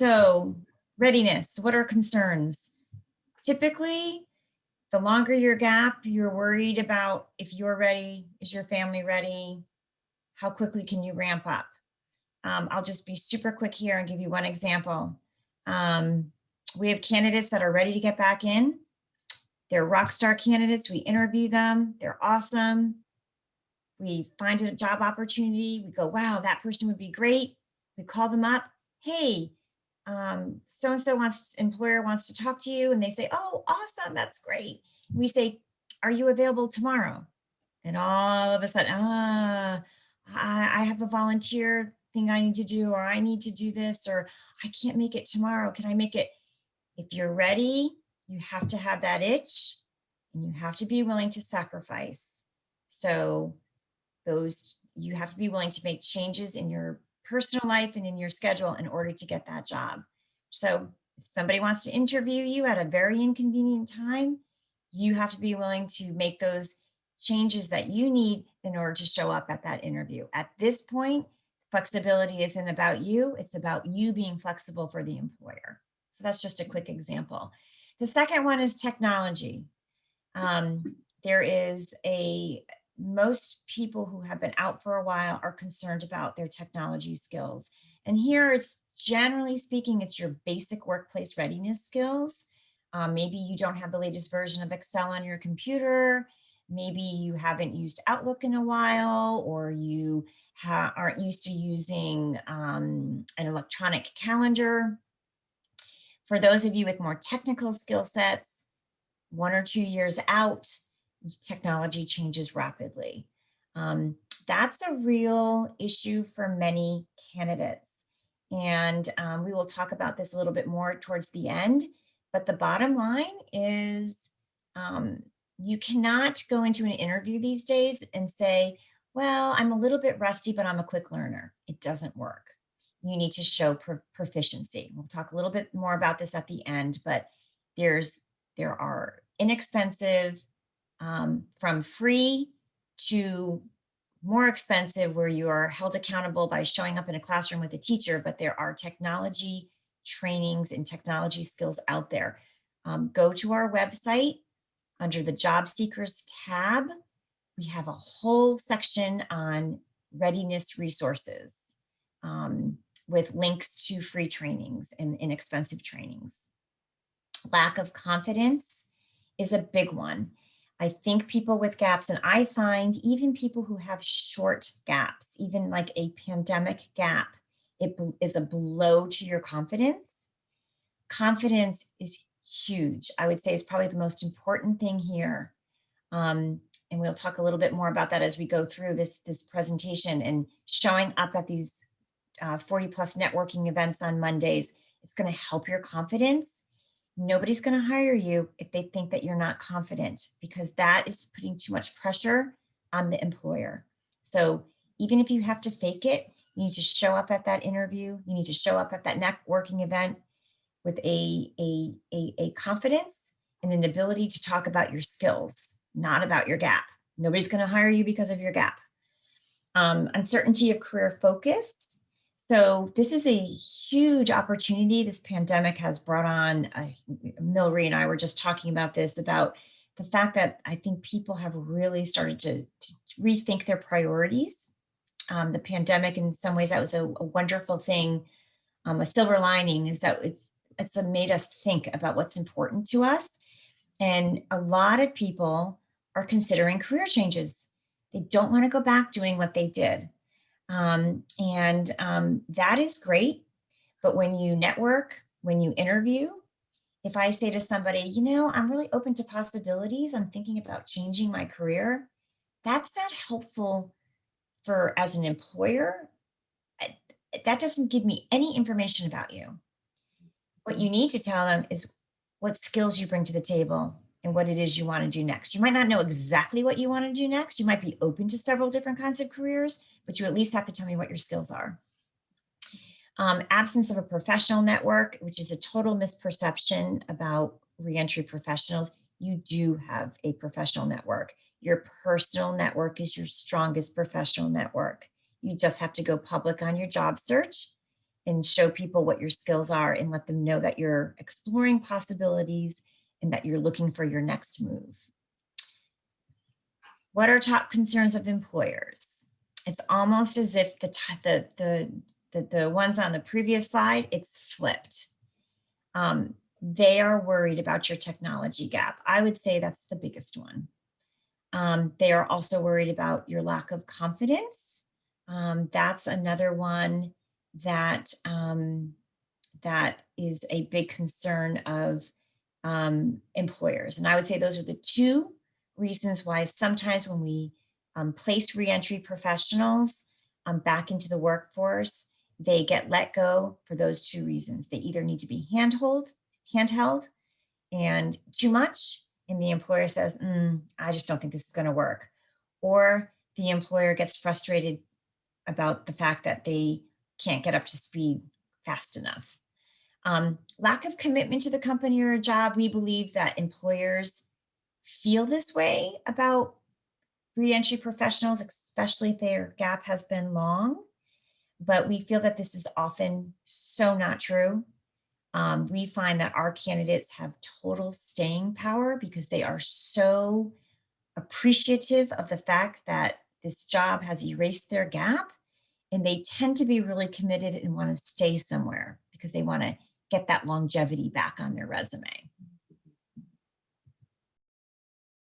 So readiness, what are concerns? Typically, the longer your gap, you're worried about if you're ready, is your family ready? How quickly can you ramp up? I'll just be super quick here and give you one example. We have candidates that are ready to get back in. They're rock star candidates. We interview them. They're awesome. We find a job opportunity. We go, wow, that person would be great. We call them up. Hey, so-and-so employer wants to talk to you. And they say, oh, awesome. That's great. We say, are you available tomorrow? And all of a sudden, I have a volunteer thing I need to do, or I need to do this, or I can't make it tomorrow. Can I make it? If you're ready, you have to have that itch and you have to be willing to sacrifice. So you have to be willing to make changes in your personal life and in your schedule in order to get that job. So if somebody wants to interview you at a very inconvenient time, you have to be willing to make those changes that you need in order to show up at that interview. At this point, flexibility isn't about you, it's about you being flexible for the employer. So that's just a quick example. The second one is technology. Most people who have been out for a while are concerned about their technology skills. And here it's generally speaking, it's your basic workplace readiness skills. Maybe you don't have the latest version of Excel on your computer. Maybe you haven't used Outlook in a while, or you aren't used to using an electronic calendar. For those of you with more technical skill sets, 1 or 2 years out, technology changes rapidly. That's a real issue for many candidates. And we will talk about this a little bit more towards the end. But the bottom line is you cannot go into an interview these days and say, well, I'm a little bit rusty, but I'm a quick learner. It doesn't work. You need to show proficiency. We'll talk a little bit more about this at the end, but there are inexpensive, from free to more expensive, where you are held accountable by showing up in a classroom with a teacher, but there are technology trainings and technology skills out there. Go to our website under the Job Seekers tab. We have a whole section on readiness resources with links to free trainings and inexpensive trainings. Lack of confidence is a big one. I think people with gaps, and I find even people who have short gaps, even like a pandemic gap, it is a blow to your confidence. Confidence is huge. I would say is probably the most important thing here. And we'll talk a little bit more about that as we go through this presentation. And showing up at these 40 plus networking events on Mondays, it's going to help your confidence. Nobody's going to hire you if they think that you're not confident, because that is putting too much pressure on the employer. So even if you have to fake it, you need to show up at that interview. You need to show up at that networking event with a confidence and an ability to talk about your skills, not about your gap. Nobody's going to hire you because of your gap. Uncertainty of career focus. So this is a huge opportunity this pandemic has brought on. Milry and I were just talking about this, about the fact that I think people have really started to rethink their priorities. The pandemic, in some ways, that was a wonderful thing. A silver lining is that it's made us think about what's important to us. And a lot of people are considering career changes. They don't want to go back doing what they did. That is great. But when you network, when you interview, if I say to somebody, you know, I'm really open to possibilities, I'm thinking about changing my career, that's not helpful as an employer. That doesn't give me any information about you. What you need to tell them is what skills you bring to the table and what it is you want to do next. You might not know exactly what you want to do next. You might be open to several different kinds of careers, but you at least have to tell me what your skills are. Absence of a professional network, which is a total misperception about reentry professionals. You do have a professional network. Your personal network is your strongest professional network. You just have to go public on your job search and show people what your skills are and let them know that you're exploring possibilities and that you're looking for your next move. What are top concerns of employers? It's almost as if the ones on the previous slide, it's flipped. They are worried about your technology gap. I would say that's the biggest one. They are also worried about your lack of confidence. That's another one that that is a big concern of employers. And I would say those are the two reasons why sometimes when we place reentry professionals back into the workforce, they get let go for those two reasons. They either need to be handheld, and too much, and the employer says, I just don't think this is going to work. Or the employer gets frustrated about the fact that they can't get up to speed fast enough. Lack of commitment to the company or a job. We believe that employers feel this way about reentry professionals, especially if their gap has been long. But we feel that this is often so not true. We find that our candidates have total staying power because they are so appreciative of the fact that this job has erased their gap. And they tend to be really committed and want to stay somewhere because they want to get that longevity back on their resume.